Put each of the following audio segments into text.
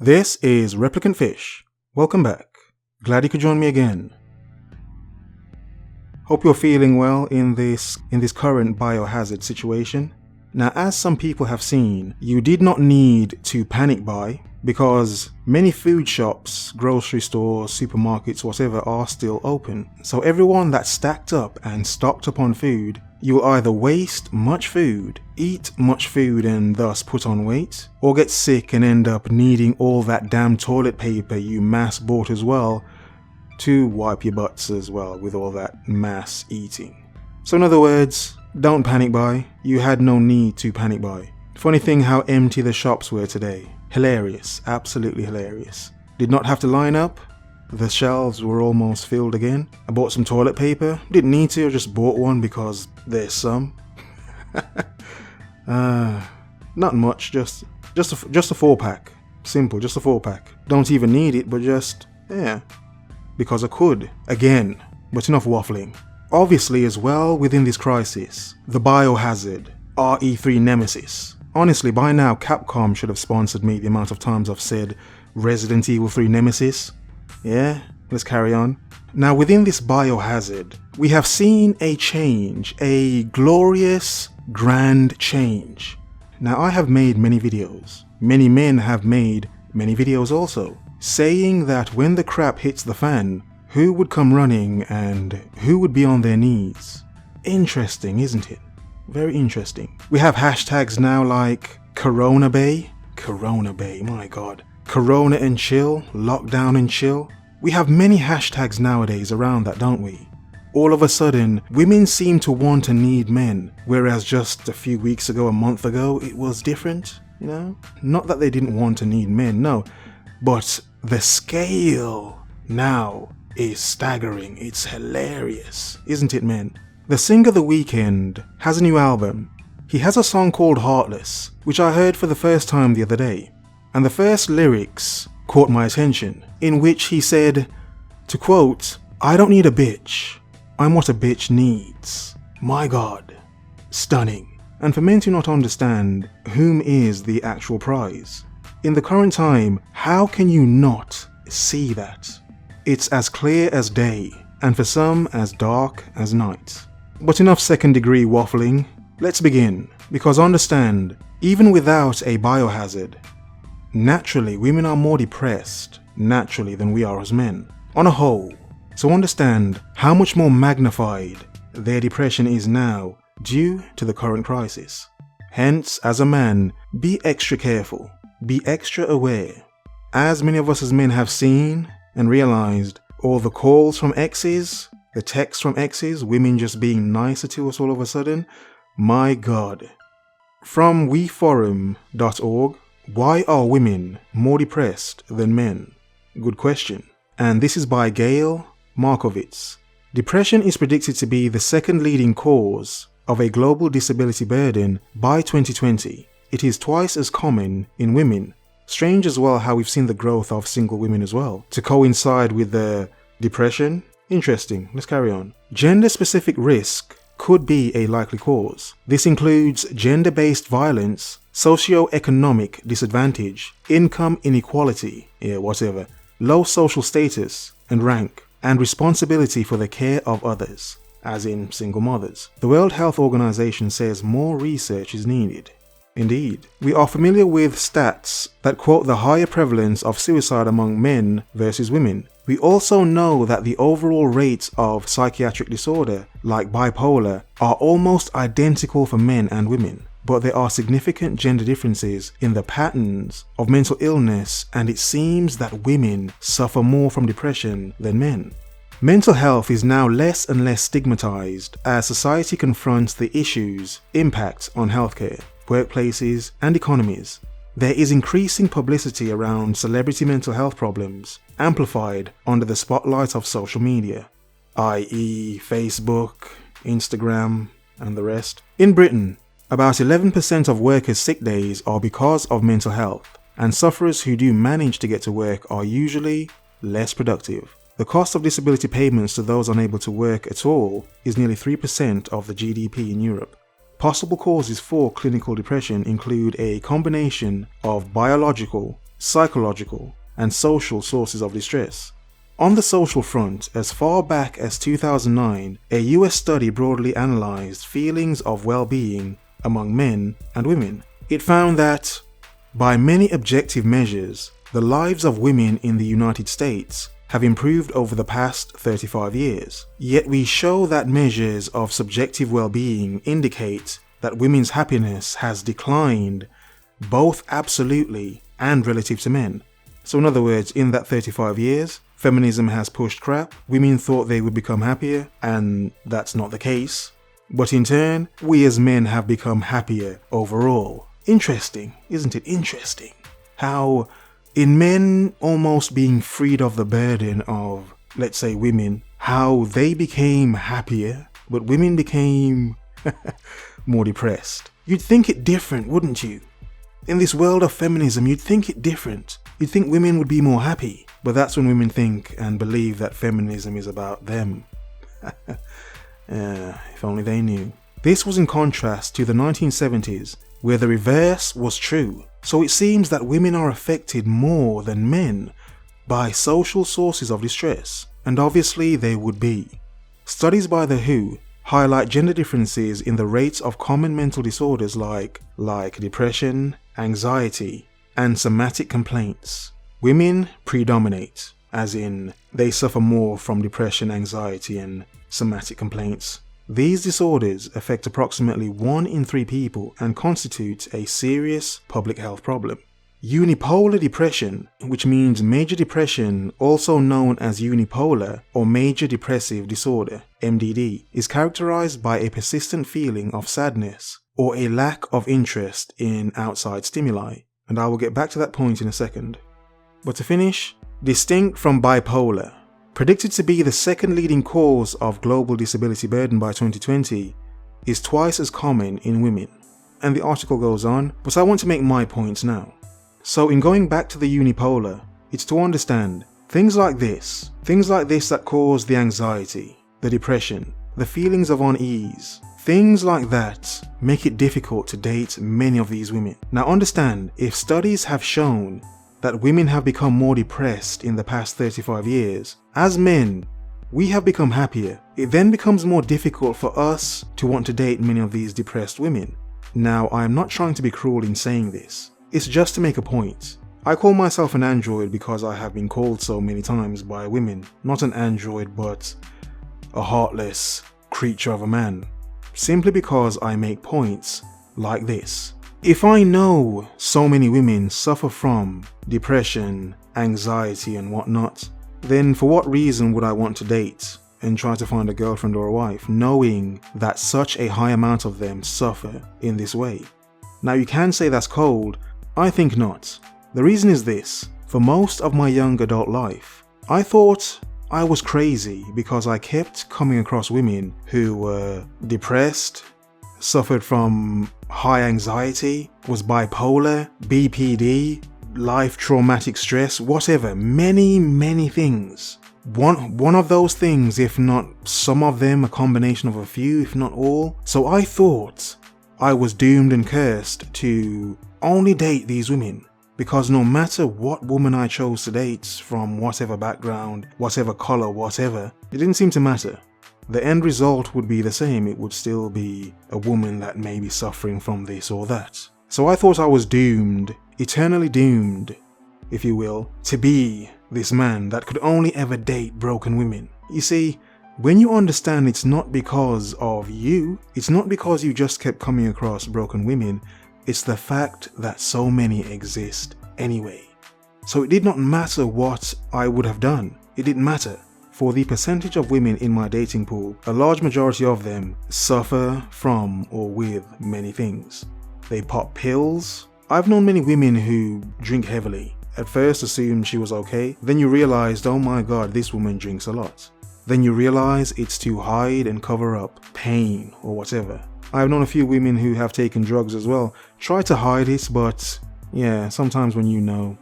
This is ReplicantPhish. Welcome back. Glad you could join me again. Hope you're feeling well in this current biohazard situation. Now, as some people have seen, you did not need to panic buy because many food shops, grocery stores, supermarkets, whatever are still open. So everyone that's stacked up and stocked up on food, you will either waste much food, eat much food and thus put on weight, or get sick and end up needing all that damn toilet paper you mass bought as well to wipe your butts as well with all that mass eating. So in other words, don't panic buy. You had no need to panic buy. Funny thing how empty the shops were today. Hilarious, absolutely hilarious. Did not have to line up. The shelves were almost filled again. I bought some toilet paper. Didn't need to, I just bought one because there's some. Not much, just a 4-pack. Simple, just a 4-pack. Don't even need it, but just, yeah. Because I could. Again, but enough waffling. Obviously as well, within this crisis, the biohazard, RE3 Nemesis. Honestly, by now Capcom should have sponsored me the amount of times I've said Resident Evil 3 Nemesis. Yeah, let's carry on. Now within this biohazard, we have seen a change, a glorious, grand change. Now I have made many videos. Many men have made many videos also, saying that when the crap hits the fan, who would come running and who would be on their knees? Interesting, isn't it? Very interesting. We have hashtags now like Corona Bay, my god. Corona and chill, lockdown and chill. We have many hashtags nowadays around that, don't we? All of a sudden, women seem to want and need men, whereas just a few weeks ago, a month ago, it was different, you know? Not that they didn't want and need men, no. But the scale now is staggering. It's hilarious, isn't it, men? The singer The Weeknd has a new album. He has a song called Heartless, which I heard for the first time the other day. And the first lyrics caught my attention, in which he said, to quote, "I don't need a bitch. I'm what a bitch needs." My god. Stunning. And for men to not understand whom is the actual prize. In the current time, how can you not see that? It's as clear as day, and for some as dark as night. But enough second degree waffling, let's begin, because understand, even without a biohazard, naturally women are more depressed naturally than we are as men, on a whole. So understand how much more magnified their depression is now due to the current crisis. Hence, as a man, be extra careful, be extra aware. As many of us as men have seen and realized, all the calls from exes, the texts from exes, women just being nicer to us all of a sudden, my god. From weforum.org, why are women more depressed than men? Good question. And this is by Gail Markovitz. Depression is predicted to be the second leading cause of a global disability burden by 2020. It is twice as common in women. Strange as well how we've seen the growth of single women as well, to coincide with the depression. Interesting, let's carry on. Gender-specific risk could be a likely cause. This includes gender-based violence, socio-economic disadvantage, income inequality, whatever, low social status and rank, and responsibility for the care of others, as in single mothers. The World Health Organization says more research is needed. Indeed, we are familiar with stats that quote the higher prevalence of suicide among men versus women. We also know that the overall rates of psychiatric disorder, like bipolar, are almost identical for men and women, but there are significant gender differences in the patterns of mental illness, and it seems that women suffer more from depression than men. Mental health is now less and less stigmatized as society confronts the issues' impact on healthcare, workplaces, and economies. There is increasing publicity around celebrity mental health problems, amplified under the spotlight of social media, i.e. Facebook, Instagram, and the rest. In Britain, about 11% of workers' sick days are because of mental health, and sufferers who do manage to get to work are usually less productive. The cost of disability payments to those unable to work at all is nearly 3% of the GDP in Europe. Possible causes for clinical depression include a combination of biological, psychological, and social sources of distress. On the social front, as far back as 2009, a US study broadly analyzed feelings of well-being among men and women. It found that, by many objective measures, the lives of women in the United States have improved over the past 35 years. Yet we show that measures of subjective well-being indicate that women's happiness has declined both absolutely and relative to men. So in other words, in that 35 years, feminism has pushed crap, women thought they would become happier, and that's not the case. But in turn, we as men have become happier overall. Interesting, isn't it interesting? How in men almost being freed of the burden of, let's say, women, how they became happier, but women became more depressed. You'd think it different, wouldn't you? In this world of feminism, you'd think it different. You'd think women would be more happy. But that's when women think and believe that feminism is about them. If only they knew. This was in contrast to the 1970s, where the reverse was true. So it seems that women are affected more than men by social sources of distress, and obviously they would be. Studies by the WHO highlight gender differences in the rates of common mental disorders like depression, anxiety, and somatic complaints. Women predominate, as in they suffer more from depression, anxiety, and somatic complaints. These disorders affect approximately 1 in 3 people and constitute a serious public health problem. Unipolar depression, which means major depression, also known as unipolar or major depressive disorder, MDD, is characterized by a persistent feeling of sadness or a lack of interest in outside stimuli, and I will get back to that point in a second. But to finish, distinct from bipolar, predicted to be the second leading cause of global disability burden by 2020, is twice as common in women. And the article goes on, but I want to make my points now. So in going back to the unipolar, it's to understand things like this that cause the anxiety, the depression, the feelings of unease, things like that make it difficult to date many of these women. Now understand, if studies have shown that women have become more depressed in the past 35 years, as men, we have become happier. It then becomes more difficult for us to want to date many of these depressed women. Now, I am not trying to be cruel in saying this. It's just to make a point. I call myself an android because I have been called so many times by women. Not an android, but a heartless creature of a man. Simply because I make points like this. If I know so many women suffer from depression, anxiety, and whatnot, then for what reason would I want to date and try to find a girlfriend or a wife, knowing that such a high amount of them suffer in this way? Now you can say that's cold. I think not. The reason is this: for most of my young adult life, I thought I was crazy because I kept coming across women who were depressed, suffered from high anxiety, was bipolar, BPD, life traumatic stress, whatever, many things. One of those things, if not some of them, a combination of a few, if not all. So I thought I was doomed and cursed to only date these women, because no matter what woman I chose to date, from whatever background, whatever color, whatever, it didn't seem to matter. The end result would be the same. It would still be a woman that may be suffering from this or that. So I thought I was doomed, eternally doomed, if you will, to be this man that could only ever date broken women. You see, when you understand it's not because of you, it's not because you just kept coming across broken women, it's the fact that so many exist anyway. So it did not matter what I would have done. It didn't matter. For the percentage of women in my dating pool, a large majority of them suffer from or with many things. They pop pills. I've known many women who drink heavily. At first assumed she was okay, then you realized, oh my god, this woman drinks a lot. Then you realize it's to hide and cover up pain or whatever. I've known a few women who have taken drugs as well. Try to hide it, but yeah, sometimes when you know,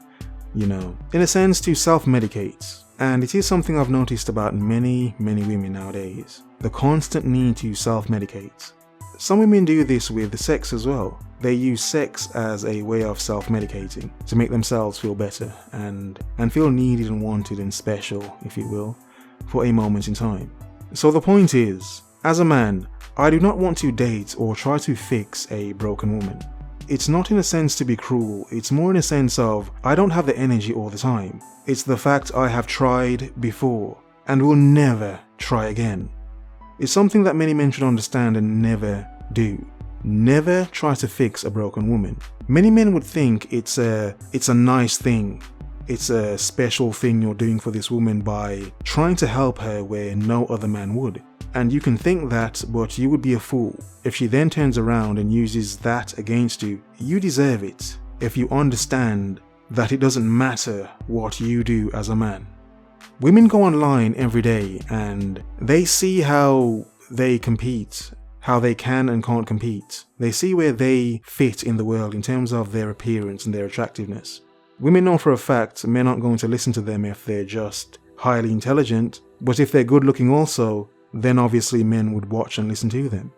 you know. In a sense, to self-medicate. And it is something I've noticed about many women nowadays. The constant need to self-medicate. some women do this with sex as well. They use sex as a way of self-medicating to make themselves feel better and feel needed and wanted and special, if you will, for a moment in time. So the point is, as a man, I do not want to date or try to fix a broken woman. It's not in a sense to be cruel, it's more in a sense of I don't have the energy all the time. It's the fact I have tried before and will never try again. It's something that many men should understand and never do. Never try to fix a broken woman. Many men would think it's a nice thing. It's a special thing you're doing for this woman by trying to help her where no other man would. And you can think that, but you would be a fool. If she then turns around and uses that against you, you deserve it if you understand that it doesn't matter what you do as a man. Women go online every day and they see how they compete, how they can and can't compete. They see where they fit in the world in terms of their appearance and their attractiveness. Women know for a fact men aren't going to listen to them if they're just highly intelligent, but if they're good looking also, then obviously men would watch and listen to them.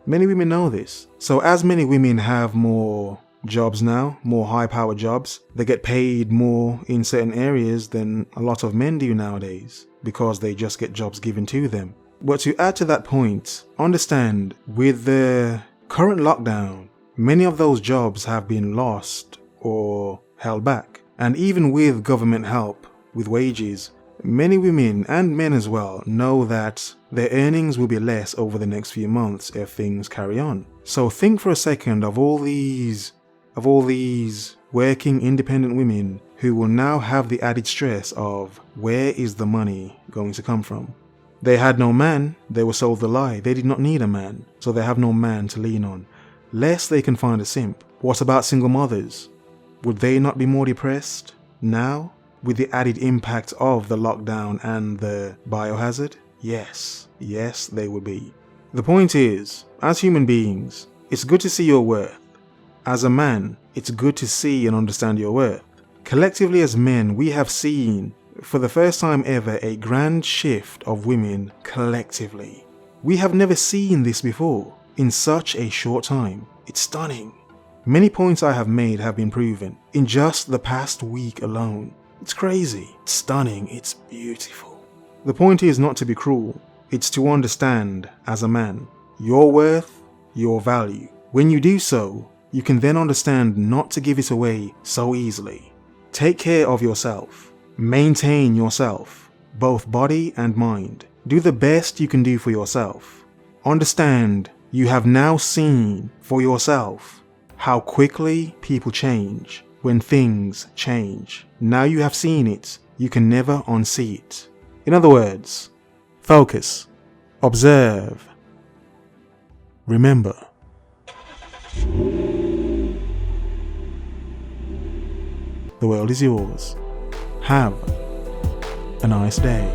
Many women know this. So as many women have more jobs now, more high-powered jobs, they get paid more in certain areas than a lot of men do nowadays because they just get jobs given to them. But to add to that point, understand with the current lockdown, many of those jobs have been lost or held back. And even with government help with wages, many women and men as well know that their earnings will be less over the next few months if things carry on. So think for a second of all these working independent women who will now have the added stress of where is the money going to come from. They had no man, they were sold the lie, they did not need a man, so they have no man to lean on, lest they can find a simp. What about single mothers? Would they not be more depressed now with the added impact of the lockdown and the biohazard? Yes, they would be. The point is, as human beings, it's good to see your worth. As a man, it's good to see and understand your worth. Collectively as men, we have seen, for the first time ever, a grand shift of women collectively. We have never seen this before, in such a short time. It's stunning. Many points I have made have been proven, in just the past week alone. It's crazy, it's stunning, it's beautiful. The point is not to be cruel, it's to understand, as a man, your worth, your value. When you do so, you can then understand not to give it away so easily. Take care of yourself. Maintain yourself, both body and mind. Do the best you can do for yourself. Understand you have now seen for yourself how quickly people change when things change. Now you have seen it, you can never unsee it. In other words, focus, observe, remember. The world is yours. Have a nice day.